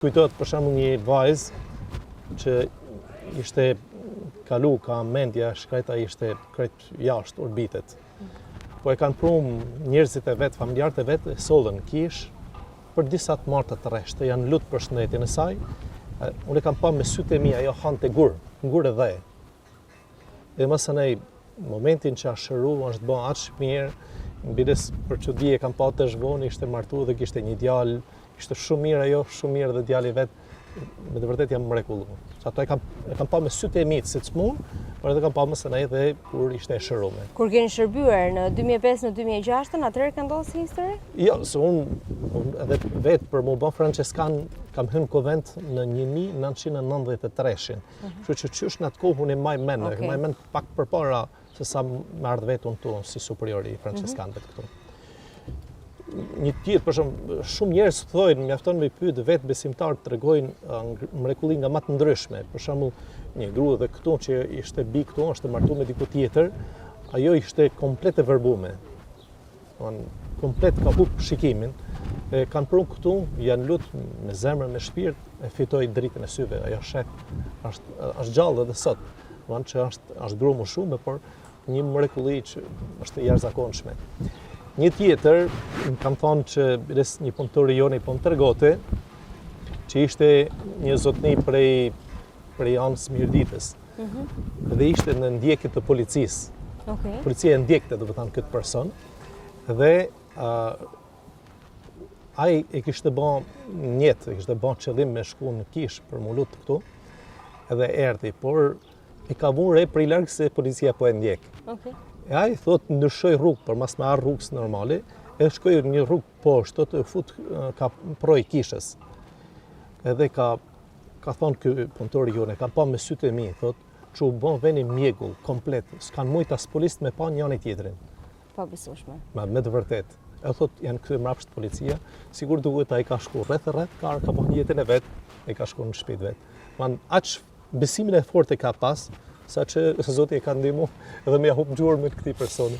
Kujtohet për shembull një vajzë që ishte kalu ka mendja shkreta ishte krejt jashtë orbitet. Po e kanë prunë njerëzit e vet, familjarët e vet, e sollën kish për disa të martë të rreshtë, janë lutë për shëndetjen e saj. Unë e kam pa me sytë e mi, ajo hante gur e dhe. Dhe mësënej, momentin që a shëru, është bë aq mirë, mbides për çudi e kam pa të zhvon, ishte martu dhe kishte një djalë, ishte shumë mirë ajo, shumë mirë dhe djali vet, me të vërtet jam mrekulluar. Ato e kam pa me sytë e mi, si çmund, por edhe kam pa mësënej dhe kur ishte e shëruar. Kur keni shërbyer në 2005 në 2006, atëherë ka ndodhur si histori? Jo, se unë edhe vetë për mu bë franceskan kam hyrë konvent në 1993. Kështu që qysh në atë kohë unë e maj mend pak përpara se sa më ardh vetë unë tonë si superiori i franceskanëve këtu. Një tjetër, për shumë njerëz thonë, mjafton me pyet vetë besimtarë tregojnë mrekulli nga më të ndryshme. Për shembull, një grua dhe këtu që ishte bi këtu, është martuar me diku tjetër, ajo ishte komplet e verbuar. Komplet ka hup shikimin. Kanë prunë këtu, janë lutë me zemër, me shpirt, e fitoi dritën e syve. Ajo shef është gjallë edhe sot. Që është grua më shumë, por një mrekulli që është e jashtëzakonshme. Një tjetër, më kam thonë që një punëtor i joni po më tregote, që ishte një zotni prej anës Mirditës. Dhe ishte në ndjekje të policisë. Policia e ndjekte, do të thënë, këtë person. Dhe ai e kishte bën njetë, e kishte bën qëllim me shku në kish për mu lutë këtu, edhe erdhi, por i ka vënë re prej larg se policia po e ndjek. E ai thot ndryshoj rrugë për mas me arë rrugës normale, e shkoj një rrugë poshtë, të fut ka proj kishës. Edhe ka thonë ky punëtori jone, ka pa me sytë e mi, thot, që u bon veni mjegull, komplet, s'kan mujt as policët me pa njëri tjetrin. Pa besueshme. Me të vërtet. E thot, janë këtu mrapsht policia, sigur duhet ai ka shku rreth, ka bon jetën e vet, e ka shku në shtëpinë vet. Aq besimin e fortë ka pas, sa që Zoti e ka ndihmu edhe me ja hup gjurmën këtij personi.